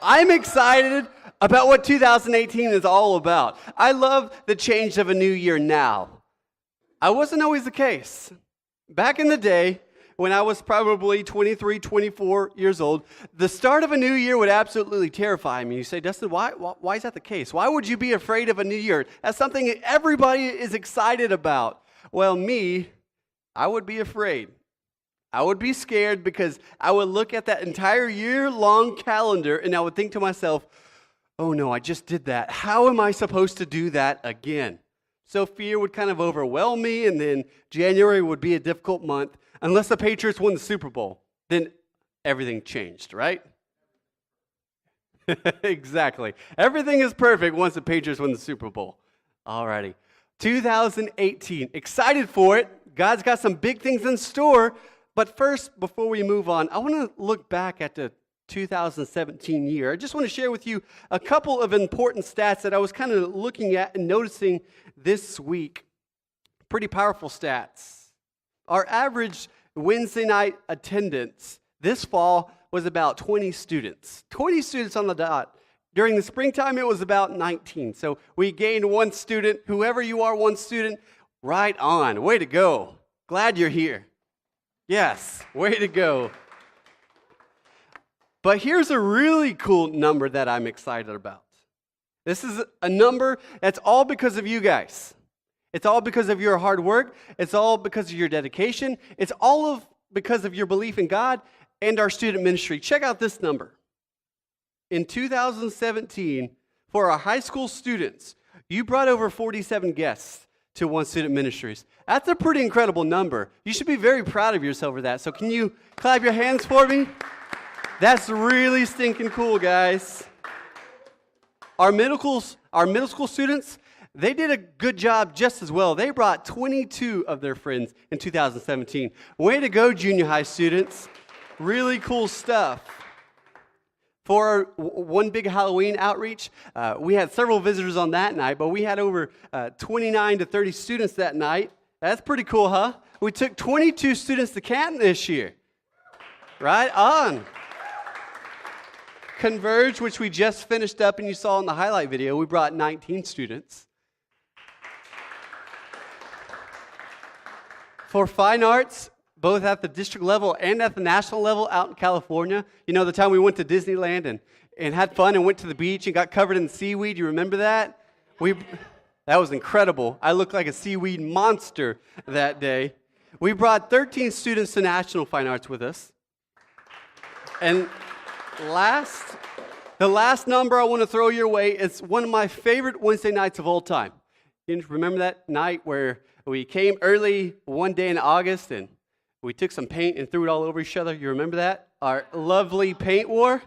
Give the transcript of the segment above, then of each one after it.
I'm excited about what 2018 is all about. I love the change of a new year now. I wasn't always the case. Back in the day, when I was probably 23, 24 years old, the start of a new year would absolutely terrify me. You say, Dustin, why is that the case? Why would you be afraid of a new year? That's something that everybody is excited about. Well, I would be afraid. I would be scared because I would look at that entire year-long calendar and I would think to myself, oh no, I just did that. How am I supposed to do that again? So fear would kind of overwhelm me, and then January would be a difficult month. Unless the Patriots won the Super Bowl, then everything changed, right? Exactly. Everything is perfect once the Patriots win the Super Bowl. Alrighty. 2018. Excited for it. God's got some big things in store. But first, before we move on, I want to look back at the 2017 year. I just want to share with you a couple of important stats that I was kind of looking at and noticing this week. Pretty powerful stats. Our average Wednesday night attendance this fall was about 20 students. 20 students on the dot. During the springtime, it was about 19. So we gained one student. Whoever you are, one student, right on. Way to go. Glad you're here. Yes, way to go. But here's a really cool number that I'm excited about. This is a number that's all because of you guys. It's all because of your hard work. It's all because of your dedication. It's all because of your belief in God and our student ministry. Check out this number. In 2017, for our high school students, you brought over 47 guests to One Student Ministries. That's a pretty incredible number. You should be very proud of yourself for that. So can you clap your hands for me? That's really stinking cool, guys. Our middle school students, they did a good job just as well. They brought 22 of their friends in 2017. Way to go, junior high students. Really cool stuff. For our one big Halloween outreach, we had several visitors on that night, but we had over 29 to 30 students that night. That's pretty cool, huh? We took 22 students to Canton this year. Right on. Converge, which we just finished up and you saw in the highlight video, we brought 19 students. For fine arts, both at the district level and at the national level out in California, you know, the time we went to Disneyland and had fun and went to the beach and got covered in seaweed, you remember that? That was incredible. I looked like a seaweed monster that day. We brought 13 students to National Fine Arts with us. And the last number I want to throw your way is one of my favorite Wednesday nights of all time. You remember that night where we came early one day in August and we took some paint and threw it all over each other? You remember that? Our lovely paint war?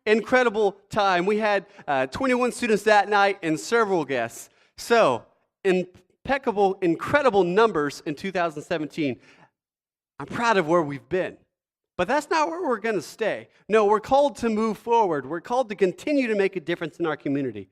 Incredible time. We had 21 students that night and several guests. So, impeccable, incredible numbers in 2017. I'm proud of where we've been. But that's not where we're going to stay. No, we're called to move forward. We're called to continue to make a difference in our community.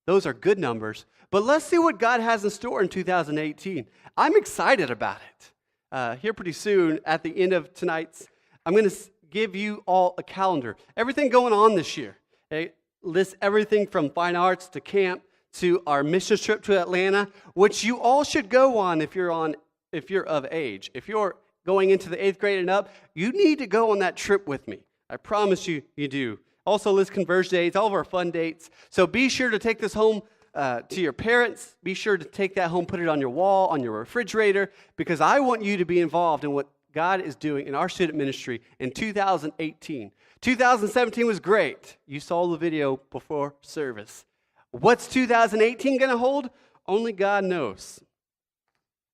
Those are good numbers. But let's see what God has in store in 2018. I'm excited about it. Here pretty soon, at the end of tonight's, I'm going to give you all a calendar. Everything going on this year. It lists everything from fine arts to camp to our mission trip to Atlanta, which you all should go on if you're of age. If you're going into the 8th grade and up, you need to go on that trip with me. I promise you do. Also list Converge dates, all of our fun dates. So be sure to take this home to your parents. Be sure to take that home, put it on your wall, on your refrigerator, because I want you to be involved in what God is doing in our student ministry in 2018. 2017 was great. You saw the video before service. What's 2018 going to hold? Only God knows.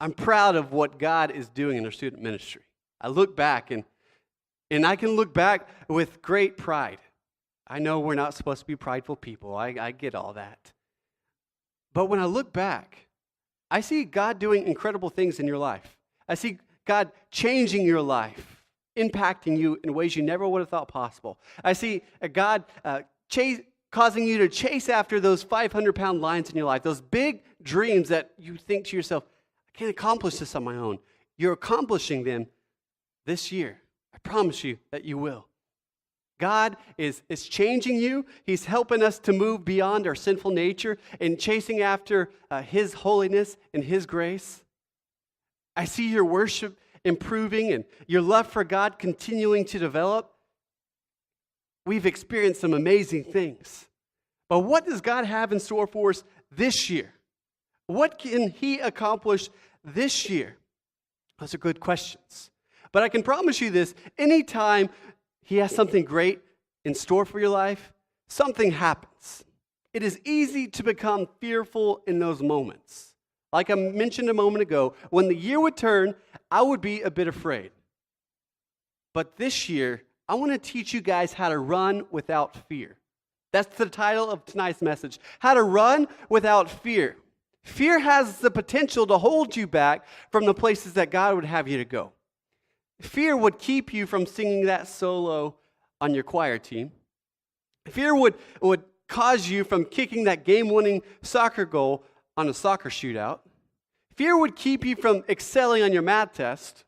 I'm proud of what God is doing in our student ministry. I look back, and I can look back with great pride. I know we're not supposed to be prideful people. I get all that. But when I look back, I see God doing incredible things in your life. I see God changing your life, impacting you in ways you never would have thought possible. I see God causing you to chase after those 500-pound lions in your life, those big dreams that you think to yourself, I can't accomplish this on my own. You're accomplishing them this year. I promise you that you will. God is changing you. He's helping us to move beyond our sinful nature and chasing after His holiness and His grace. I see your worship improving and your love for God continuing to develop. We've experienced some amazing things. But what does God have in store for us this year? What can He accomplish this year? Those are good questions. But I can promise you this, anytime He has something great in store for your life, something happens. It is easy to become fearful in those moments. Like I mentioned a moment ago, when the year would turn, I would be a bit afraid. But this year, I want to teach you guys how to run without fear. That's the title of tonight's message, how to run without fear. Fear has the potential to hold you back from the places that God would have you to go. Fear would keep you from singing that solo on your choir team. Fear would cause you from kicking that game-winning soccer goal on a soccer shootout. Fear would keep you from excelling on your math test.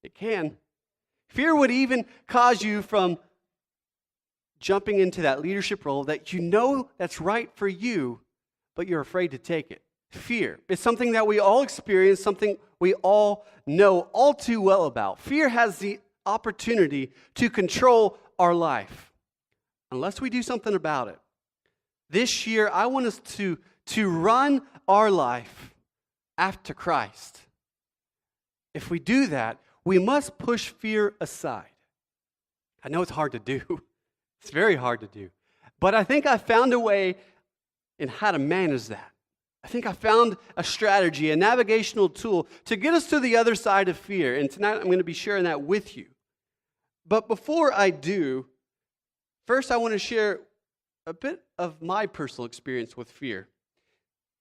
It can. Fear would even cause you from jumping into that leadership role that you know that's right for you, but you're afraid to take it. Fear is something that we all experience, something we all know all too well about. Fear has the opportunity to control our life unless we do something about it. This year, I want us to run our life after Christ. If we do that, we must push fear aside. I know it's hard to do. It's very hard to do. But I think I found a way in how to manage that. I think I found a strategy, a navigational tool to get us to the other side of fear. And tonight I'm going to be sharing that with you. But before I do, first I want to share a bit of my personal experience with fear.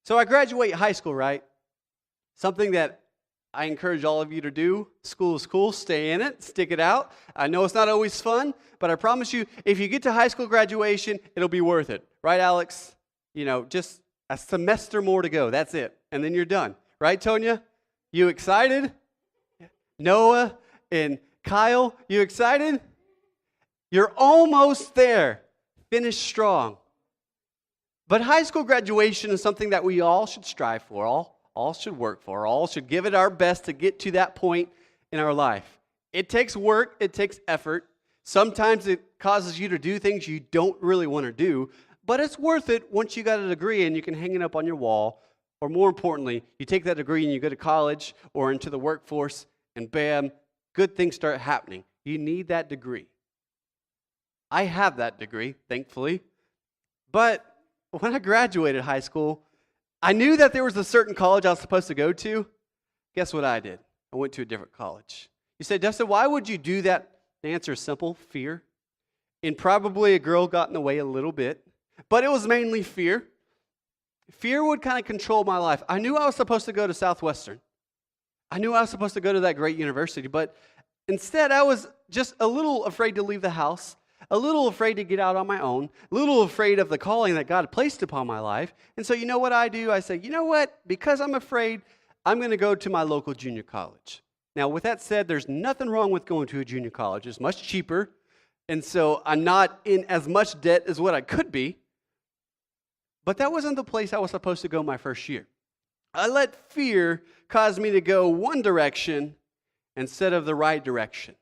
So I graduate high school, right? Something that I encourage all of you to do. School is cool. Stay in it. Stick it out. I know it's not always fun, but I promise you, if you get to high school graduation, it'll be worth it. Right, Alex? You know, just a semester more to go. That's it. And then you're done. Right, Tonya? You excited? Noah and Kyle, you excited? You're almost there. Finish strong. But high school graduation is something that we all should strive for, all should work for, all should give it our best to get to that point in our life. It takes work, it takes effort. Sometimes it causes you to do things you don't really want to do, but it's worth it once you got a degree and you can hang it up on your wall. Or more importantly, you take that degree and you go to college or into the workforce, and bam, good things start happening. You need that degree. I have that degree, thankfully. But when I graduated high school, I knew that there was a certain college I was supposed to go to. Guess what I did? I went to a different college. You say, Dustin, why would you do that? The answer is simple, fear. And probably a girl got in the way a little bit, but it was mainly fear. Fear would kind of control my life. I knew I was supposed to go to Southwestern. I knew I was supposed to go to that great university, but instead I was just a little afraid to leave the house, a little afraid to get out on my own, a little afraid of the calling that God placed upon my life. And so you know what I do? I say, you know what? Because I'm afraid, I'm going to go to my local junior college. Now, with that said, there's nothing wrong with going to a junior college. It's much cheaper. And so I'm not in as much debt as what I could be. But that wasn't the place I was supposed to go my first year. I let fear cause me to go one direction instead of the right direction.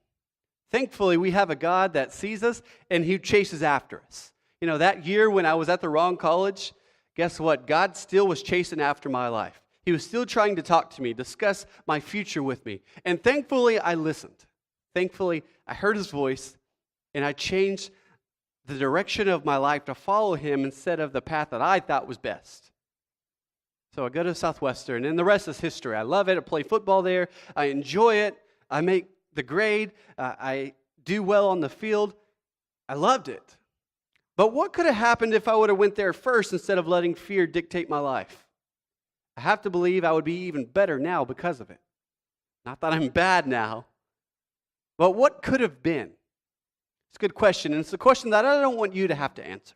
Thankfully, we have a God that sees us and He chases after us. You know, that year when I was at the wrong college, guess what? God still was chasing after my life. He was still trying to talk to me, discuss my future with me. And thankfully, I listened. Thankfully, I heard His voice, and I changed the direction of my life to follow Him instead of the path that I thought was best. So I go to Southwestern, and the rest is history. I love it. I play football there. I enjoy it. I make the grade. I do well on the field. I loved it. But what could have happened if I would have went there first instead of letting fear dictate my life? I have to believe I would be even better now because of it. Not that I'm bad now, but what could have been? It's a good question, and it's a question that I don't want you to have to answer.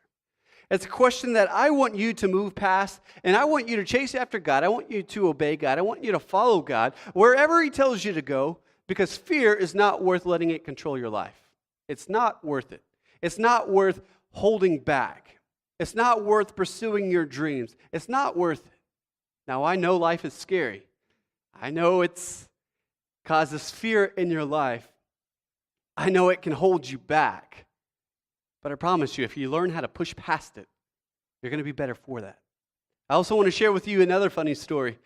It's a question that I want you to move past, and I want you to chase after God. I want you to obey God. I want you to follow God wherever He tells you to go, because fear is not worth letting it control your life. It's not worth it. It's not worth holding back. It's not worth pursuing your dreams. It's not worth it. Now, I know life is scary. I know it's causes fear in your life. I know it can hold you back. But I promise you, if you learn how to push past it, you're going to be better for that. I also want to share with you another funny story.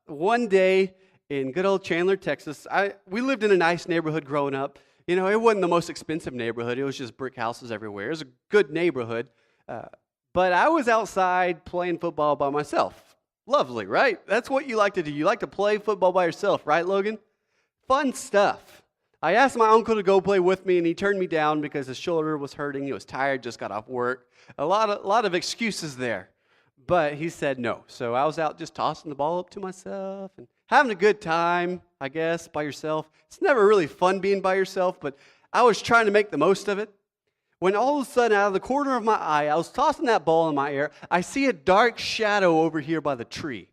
One day in good old Chandler, Texas, we lived in a nice neighborhood growing up. You know, it wasn't the most expensive neighborhood. It was just brick houses everywhere. It was a good neighborhood. But I was outside playing football by myself. Lovely, right? That's what you like to do. You like to play football by yourself, right, Logan? Fun stuff. I asked my uncle to go play with me, and he turned me down because his shoulder was hurting. He was tired, just got off work. A lot of excuses there. But he said no. So I was out just tossing the ball up to myself and having a good time, I guess, by yourself. It's never really fun being by yourself, but I was trying to make the most of it. When all of a sudden, out of the corner of my eye, I was tossing that ball in my air, I see a dark shadow over here by the tree.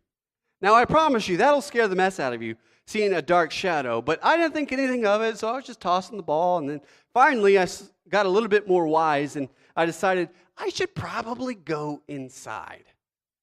Now, I promise you, that'll scare the mess out of you, seeing a dark shadow. But I didn't think anything of it, so I was just tossing the ball. And then finally, I got a little bit more wise, and I decided I should probably go inside,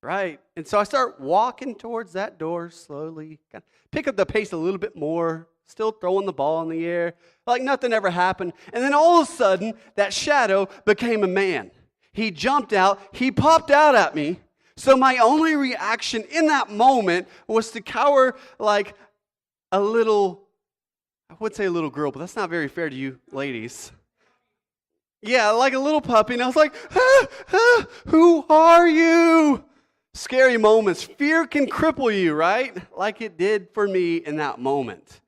right? And so I start walking towards that door slowly, kind of pick up the pace a little bit more, still throwing the ball in the air, like nothing ever happened. And then all of a sudden, that shadow became a man. He jumped out, he popped out at me. So my only reaction in that moment was to cower like a little, I would say a little girl, but that's not very fair to you ladies. Yeah, like a little puppy. And I was like, who are you? Scary moments. Fear can cripple you, right? Like it did for me in that moment.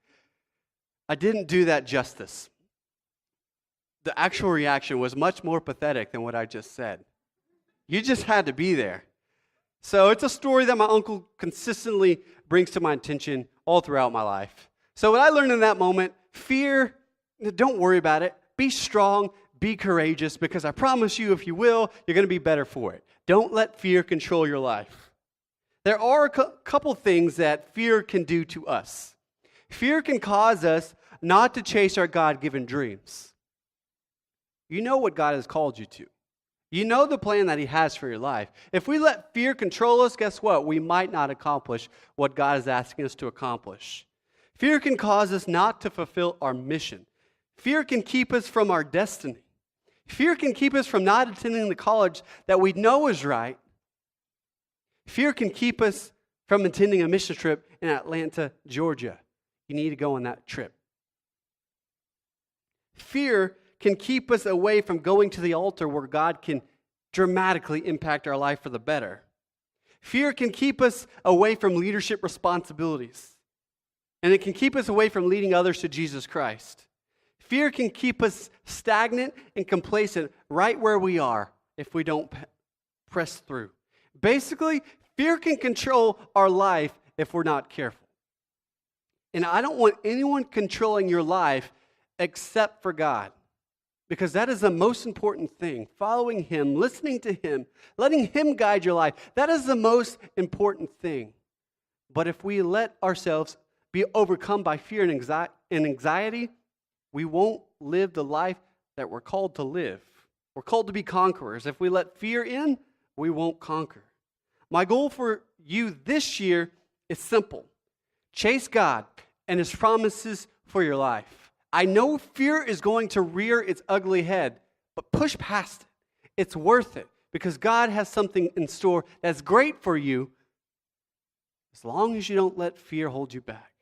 I didn't do that justice. The actual reaction was much more pathetic than what I just said. You just had to be there. So it's a story that my uncle consistently brings to my attention all throughout my life. So what I learned in that moment, fear, don't worry about it. Be strong, be courageous, because I promise you, if you will, you're going to be better for it. Don't let fear control your life. There are a couple things that fear can do to us. Fear can cause us not to chase our God-given dreams. You know what God has called you to. You know the plan that He has for your life. If we let fear control us, guess what? We might not accomplish what God is asking us to accomplish. Fear can cause us not to fulfill our mission. Fear can keep us from our destiny. Fear can keep us from not attending the college that we know is right. Fear can keep us from attending a mission trip in Atlanta, Georgia. You need to go on that trip. Fear can keep us away from going to the altar where God can dramatically impact our life for the better. Fear can keep us away from leadership responsibilities. And it can keep us away from leading others to Jesus Christ. Fear can keep us stagnant and complacent right where we are if we don't press through. Basically, fear can control our life if we're not careful. And I don't want anyone controlling your life except for God. Because that is the most important thing. Following Him, listening to Him, letting Him guide your life. That is the most important thing. But if we let ourselves be overcome by fear and anxiety, we won't live the life that we're called to live. We're called to be conquerors. If we let fear in, we won't conquer. My goal for you this year is simple. Chase God and His promises for your life. I know fear is going to rear its ugly head, but push past it. It's worth it because God has something in store that's great for you as long as you don't let fear hold you back.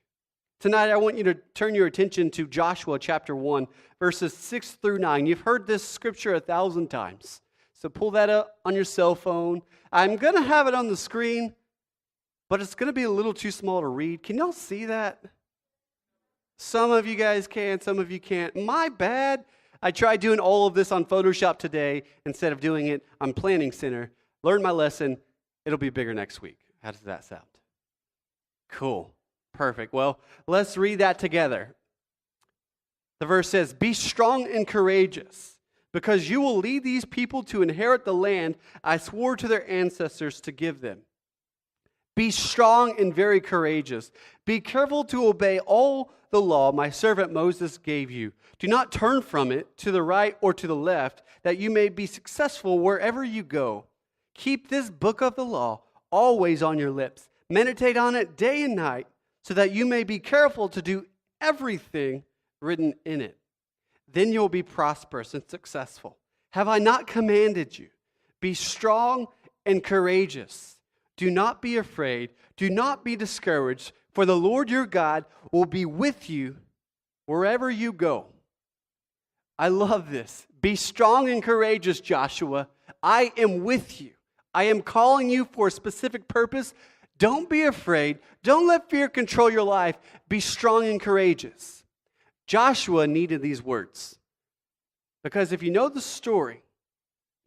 Tonight, I want you to turn your attention to Joshua chapter 1, verses 6 through 9. You've heard this scripture 1,000 times. So pull that up on your cell phone. I'm going to have it on the screen, but it's going to be a little too small to read. Can y'all see that? Some of you guys can, some of you can't. My bad. I tried doing all of this on Photoshop today instead of doing it on Planning Center. Learned my lesson. It'll be bigger next week. How does that sound? Cool. Perfect. Well, let's read that together. The verse says, "Be strong and courageous, because you will lead these people to inherit the land I swore to their ancestors to give them. Be strong and very courageous. Be careful to obey all the law my servant Moses gave you. Do not turn from it to the right or to the left, that you may be successful wherever you go. Keep this book of the law always on your lips. Meditate on it day and night, so that you may be careful to do everything written in it. Then you will be prosperous and successful. Have I not commanded you? Be strong and courageous. Do not be afraid. Do not be discouraged, for the Lord your God will be with you wherever you go. I love this. Be strong and courageous, Joshua. I am with you. I am calling you for a specific purpose. Don't be afraid. Don't let fear control your life. Be strong and courageous. Joshua needed these words. Because if you know the story,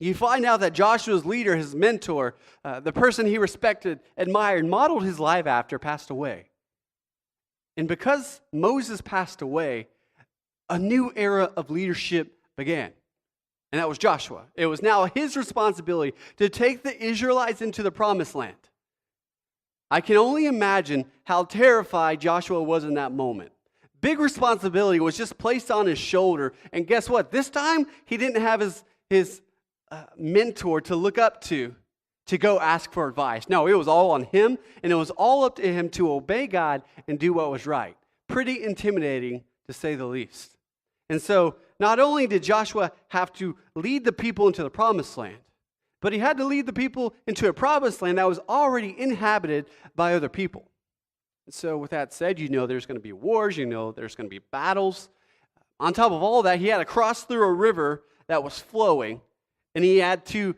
you find out that Joshua's leader, his mentor, the person he respected, admired, modeled his life after, passed away. And because Moses passed away, a new era of leadership began. And that was Joshua. It was now his responsibility to take the Israelites into the promised land. I can only imagine how terrified Joshua was in that moment. Big responsibility was just placed on his shoulder. And guess what? This time, he didn't have his mentor to look up to go ask for advice. No, it was all on him, and it was all up to him to obey God and do what was right. Pretty intimidating, to say the least. And so, not only did Joshua have to lead the people into the promised land, but he had to lead the people into a promised land that was already inhabited by other people. And so with that said, you know there's going to be wars, you know there's going to be battles. On top of all that, he had to cross through a river that was flowing, and he had to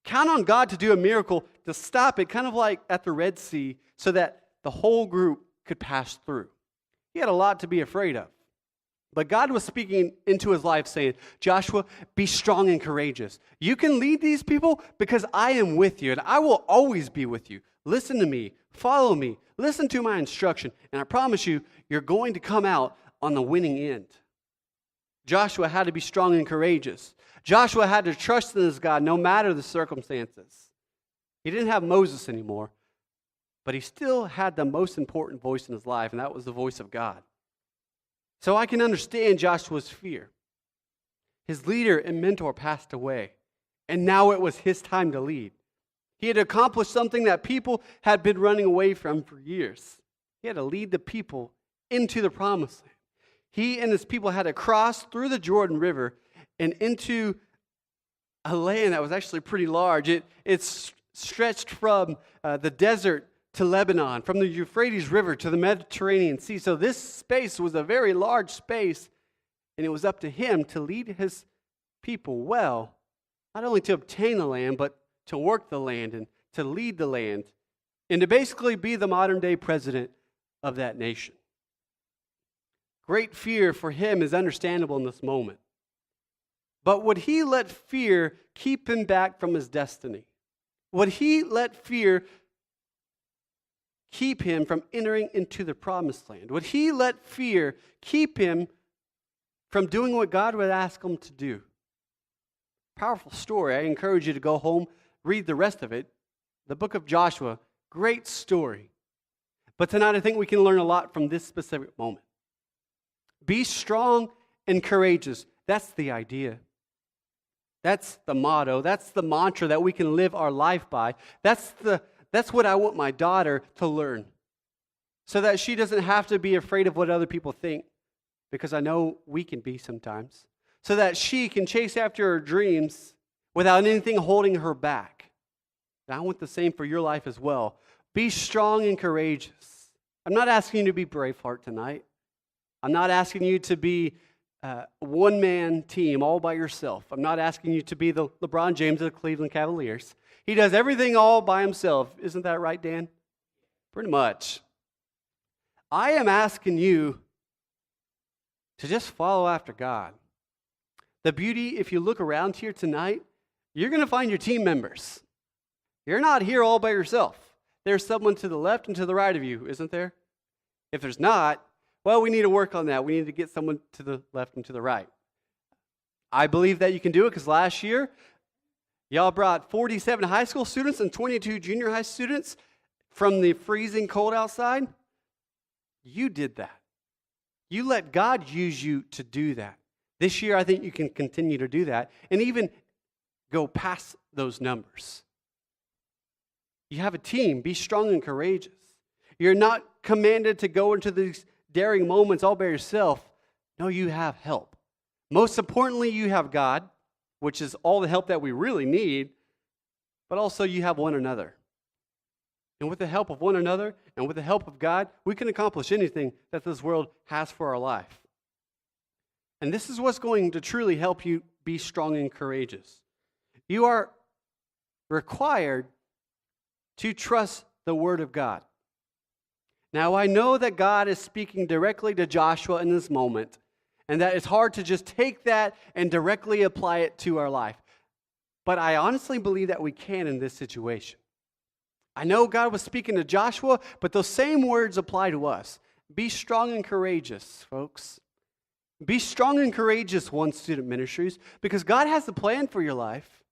count on God to do a miracle to stop it, kind of like at the Red Sea, so that the whole group could pass through. He had a lot to be afraid of. But God was speaking into his life saying, Joshua, be strong and courageous. You can lead these people because I am with you, and I will always be with you. Listen to me. Follow me. Listen to my instruction. And I promise you, you're going to come out on the winning end. Joshua had to be strong and courageous. Joshua had to trust in his God no matter the circumstances. He didn't have Moses anymore, but he still had the most important voice in his life, and that was the voice of God. So I can understand Joshua's fear. His leader and mentor passed away, and now it was his time to lead. He had accomplished something that people had been running away from for years. He had to lead the people into the promised land. He and his people had to cross through the Jordan River and into a land that was actually pretty large. It stretched from the desert to Lebanon, from the Euphrates River to the Mediterranean Sea. So this space was a very large space, and it was up to him to lead his people well, not only to obtain the land, but to work the land and to lead the land, and to basically be the modern-day president of that nation. Great fear for him is understandable in this moment. But would he let fear keep him back from his destiny? Would he let fear keep him from entering into the promised land? Would he let fear keep him from doing what God would ask him to do? Powerful story. I encourage you to go home, read the rest of it. The book of Joshua, great story. But tonight I think we can learn a lot from this specific moment. Be strong and courageous. That's the idea. That's the motto. That's the mantra that we can live our life by. That's what I want my daughter to learn, so that she doesn't have to be afraid of what other people think, because I know we can be sometimes, so that she can chase after her dreams without anything holding her back. And I want the same for your life as well. Be strong and courageous. I'm not asking you to be Braveheart tonight. I'm not asking you to be a one-man team all by yourself. I'm not asking you to be the LeBron James of the Cleveland Cavaliers. He does everything all by himself. Isn't that right, Dan? Pretty much. I am asking you to just follow after God. The beauty, if you look around here tonight, you're going to find your team members. You're not here all by yourself. There's someone to the left and to the right of you, isn't there? If there's not, well, we need to work on that. We need to get someone to the left and to the right. I believe that you can do it because last year, y'all brought 47 high school students and 22 junior high students from the freezing cold outside, you did that. You let God use you to do that. This year, I think you can continue to do that and even go past those numbers. You have a team. Be strong and courageous. You're not commanded to go into these daring moments all by yourself. No, you have help. Most importantly, you have God, which is all the help that we really need, but also you have one another. And with the help of one another and with the help of God, we can accomplish anything that this world has for our life. And this is what's going to truly help you be strong and courageous. You are required to trust the Word of God. Now, I know that God is speaking directly to Joshua in this moment, and that it's hard to just take that and directly apply it to our life. But I honestly believe that we can in this situation. I know God was speaking to Joshua, but those same words apply to us. Be strong and courageous, folks. Be strong and courageous, One Student Ministries, because God has a plan for your life.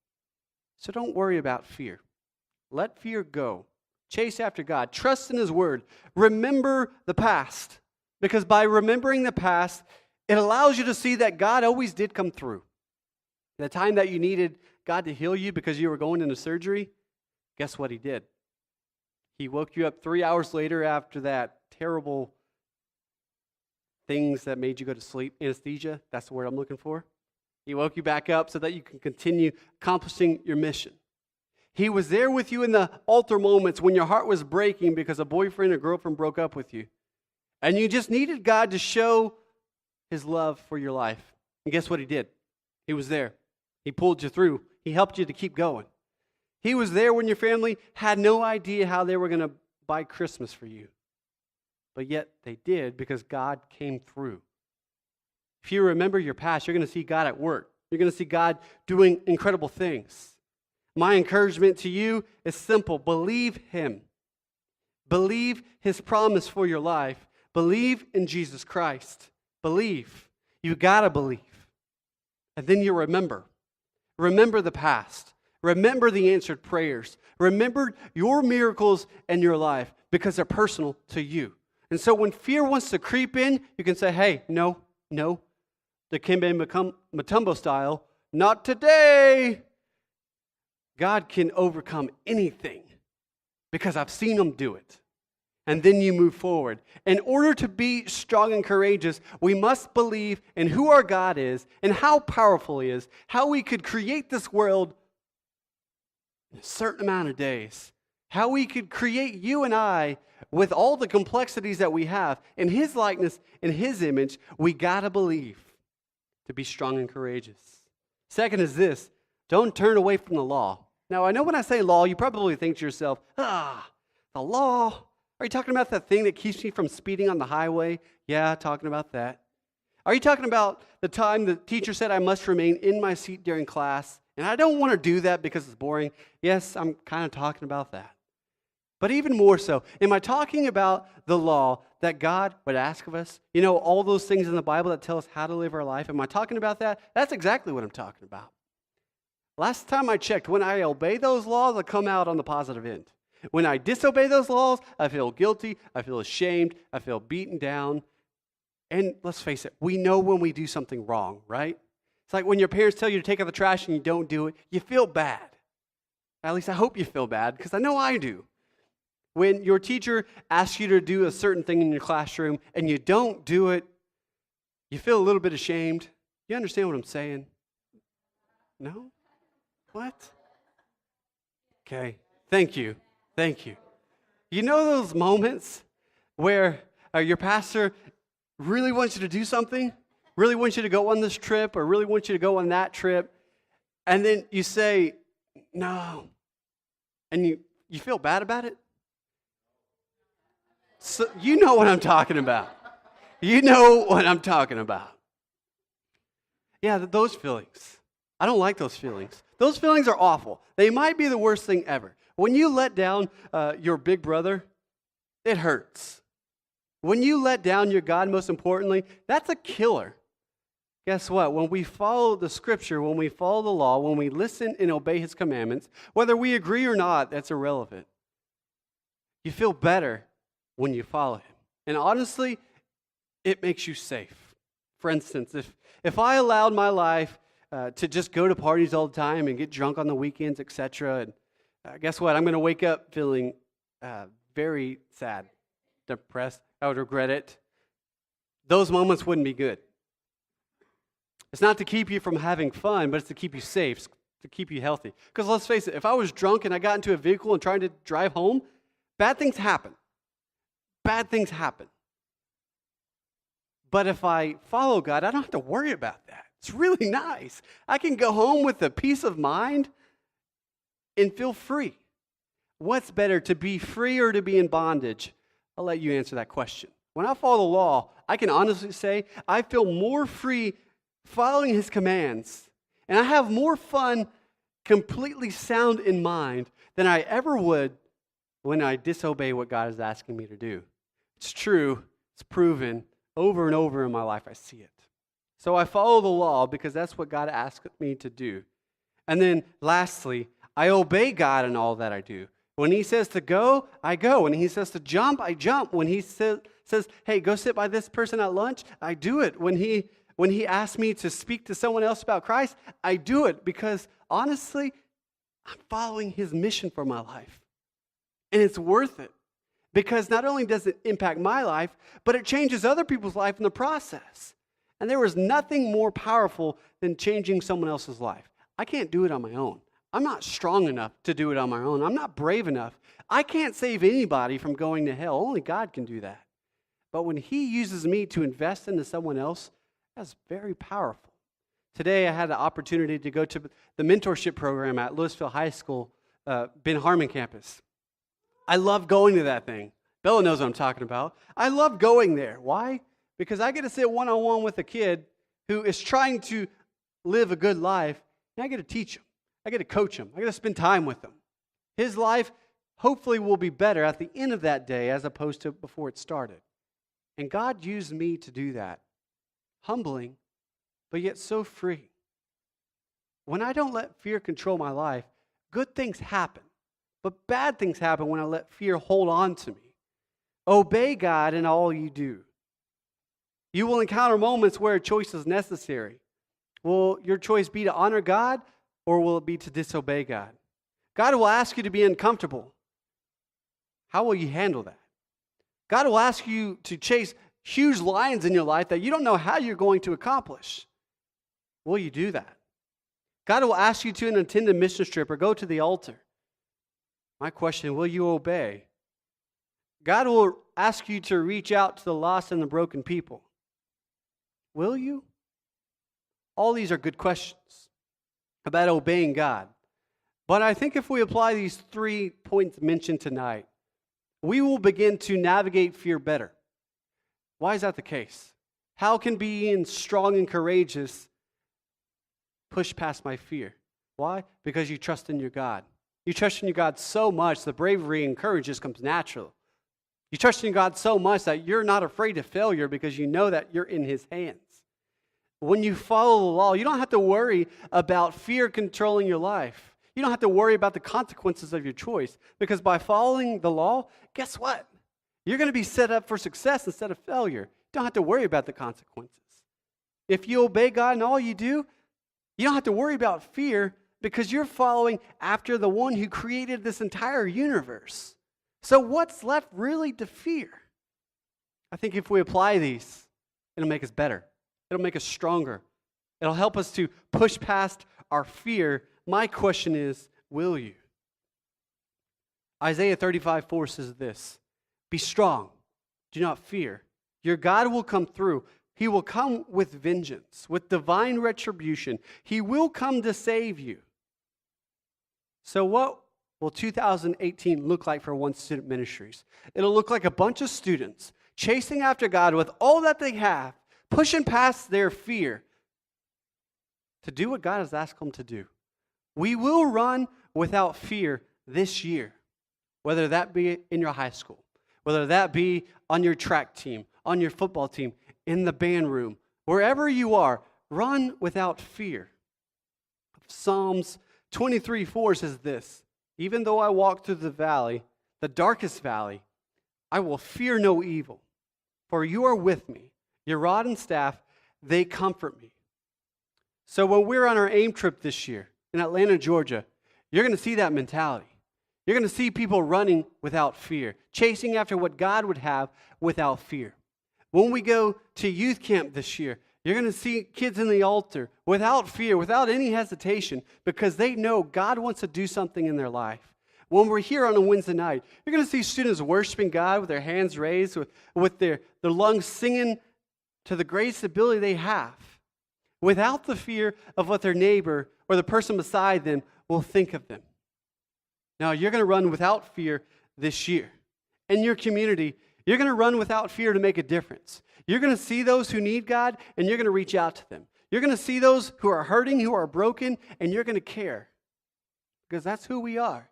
So don't worry about fear. Let fear go. Chase after God. Trust in His Word. Remember the past, because by remembering the past, it allows you to see that God always did come through. The time that you needed God to heal you because you were going into surgery, guess what He did? He woke you up 3 hours later after that terrible things that made you go to sleep, anesthesia, that's the word I'm looking for. He woke you back up so that you can continue accomplishing your mission. He was there with you in the altar moments when your heart was breaking because a boyfriend or girlfriend broke up with you. And you just needed God to show His love for your life. And guess what He did? He was there. He pulled you through. He helped you to keep going. He was there when your family had no idea how they were going to buy Christmas for you. But yet they did because God came through. If you remember your past, you're going to see God at work. You're going to see God doing incredible things. My encouragement to you is simple. Believe Him. Believe His promise for your life. Believe in Jesus Christ. Believe. You got to believe. And then you remember. Remember the past. Remember the answered prayers. Remember your miracles in your life because they're personal to you. And so when fear wants to creep in, you can say, hey, no, the Dikembe Mutombo style, not today. God can overcome anything because I've seen Him do it. And then you move forward. In order to be strong and courageous, we must believe in who our God is and how powerful He is, how we could create this world in a certain amount of days, how we could create you and I with all the complexities that we have in His likeness, in His image. We got to believe to be strong and courageous. Second is this: don't turn away from the law. Now, I know when I say law, you probably think to yourself, the law? Are you talking about that thing that keeps me from speeding on the highway? Yeah, talking about that. Are you talking about the time the teacher said I must remain in my seat during class, and I don't want to do that because it's boring? Yes, I'm kind of talking about that. But even more so, am I talking about the law that God would ask of us? You know, all those things in the Bible that tell us how to live our life. Am I talking about that? That's exactly what I'm talking about. Last time I checked, when I obey those laws, I come out on the positive end. When I disobey those laws, I feel guilty, I feel ashamed, I feel beaten down. And let's face it, we know when we do something wrong, right? It's like when your parents tell you to take out the trash and you don't do it, you feel bad. At least I hope you feel bad, because I know I do. When your teacher asks you to do a certain thing in your classroom and you don't do it, you feel a little bit ashamed. You understand what I'm saying? No? What? Okay, thank you. You know those moments where your pastor really wants you to do something, really wants you to go on this trip or really wants you to go on that trip, and then you say, no, and you feel bad about it? So you know what I'm talking about. You know what I'm talking about. Yeah, those feelings. I don't like those feelings. Those feelings are awful. They might be the worst thing ever. When you let down your big brother, it hurts. When you let down your God, most importantly, that's a killer. Guess what? When we follow the Scripture, when we follow the law, when we listen and obey His commandments, whether we agree or not, that's irrelevant. You feel better when you follow him. And honestly, it makes you safe. For instance, if I allowed my life to just go to parties all the time and get drunk on the weekends, etc., and guess what? I'm going to wake up feeling very sad, depressed. I would regret it. Those moments wouldn't be good. It's not to keep you from having fun, but it's to keep you safe, to keep you healthy. Because let's face it, if I was drunk and I got into a vehicle and trying to drive home, bad things happen. Bad things happen. But if I follow God, I don't have to worry about that. It's really nice. I can go home with a peace of mind and feel free. What's better, to be free or to be in bondage? I'll let you answer that question. When I follow the law, I can honestly say I feel more free following his commands, and I have more fun, completely sound in mind, than I ever would when I disobey what God is asking me to do. It's true. It's proven. Over and over in my life, I see it. So I follow the law because that's what God asked me to do. And then lastly, I obey God in all that I do. When he says to go, I go. When he says to jump, I jump. When he says, hey, go sit by this person at lunch, I do it. When he asks me to speak to someone else about Christ, I do it because honestly, I'm following his mission for my life. And it's worth it. Because not only does it impact my life, but it changes other people's life in the process. And there is nothing more powerful than changing someone else's life. I can't do it on my own. I'm not strong enough to do it on my own. I'm not brave enough. I can't save anybody from going to hell. Only God can do that. But when he uses me to invest into someone else, that's very powerful. Today I had the opportunity to go to the mentorship program at Louisville High School, Ben Harmon campus. I love going to that thing. Bella knows what I'm talking about. I love going there. Why? Because I get to sit one-on-one with a kid who is trying to live a good life, and I get to teach him. I get to coach him. I get to spend time with him. His life hopefully will be better at the end of that day as opposed to before it started. And God used me to do that. Humbling, but yet so free. When I don't let fear control my life, good things happen. But bad things happen when I let fear hold on to me. Obey God in all you do. You will encounter moments where a choice is necessary. Will your choice be to honor God, or will it be to disobey God? God will ask you to be uncomfortable. How will you handle that? God will ask you to chase huge lions in your life that you don't know how you're going to accomplish. Will you do that? God will ask you to attend a mission trip or go to the altar. My question, will you obey? God will ask you to reach out to the lost and the broken people. Will you? All these are good questions about obeying God. But I think if we apply these 3 points mentioned tonight, we will begin to navigate fear better. Why is that the case? How can being strong and courageous push past my fear? Why? Because you trust in your God. You trust in your God so much, the bravery and courage just comes natural. You trust in God so much that you're not afraid of failure because you know that you're in his hands. When you follow the law, you don't have to worry about fear controlling your life. You don't have to worry about the consequences of your choice because by following the law, guess what? You're going to be set up for success instead of failure. You don't have to worry about the consequences. If you obey God in all you do, you don't have to worry about fear because you're following after the one who created this entire universe. So what's left really to fear? I think if we apply these, it'll make us better. It'll make us stronger. It'll help us to push past our fear. My question is, will you? Isaiah 35:4 says this, be strong, do not fear. Your God will come through. He will come with vengeance, with divine retribution. He will come to save you. So what will 2018 look like for One Student Ministries? It'll look like a bunch of students chasing after God with all that they have, pushing past their fear to do what God has asked them to do. We will run without fear this year, whether that be in your high school, whether that be on your track team, on your football team, in the band room, wherever you are, run without fear. Psalms 23:4 says this, even though I walk through the valley, the darkest valley, I will fear no evil, for you are with me. Your rod and staff, they comfort me. So when we're on our AIM trip this year in Atlanta, Georgia, you're going to see that mentality. You're going to see people running without fear, chasing after what God would have without fear. When we go to youth camp this year, you're going to see kids in the altar without fear, without any hesitation, because they know God wants to do something in their life. When we're here on a Wednesday night, you're going to see students worshiping God with their hands raised, with their lungs singing to the greatest ability they have, without the fear of what their neighbor or the person beside them will think of them. Now, you're going to run without fear this year. In your community, you're going to run without fear to make a difference. You're going to see those who need God, and you're going to reach out to them. You're going to see those who are hurting, who are broken, and you're going to care. Because that's who we are.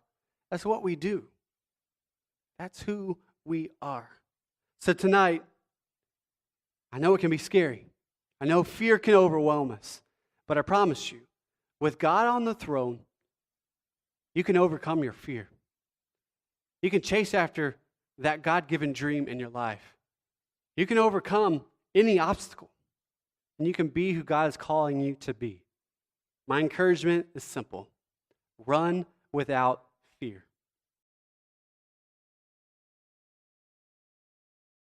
That's what we do. That's who we are. So tonight, I know it can be scary. I know fear can overwhelm us. But I promise you, with God on the throne, you can overcome your fear. You can chase after that God-given dream in your life. You can overcome any obstacle. And you can be who God is calling you to be. My encouragement is simple. Run without fear.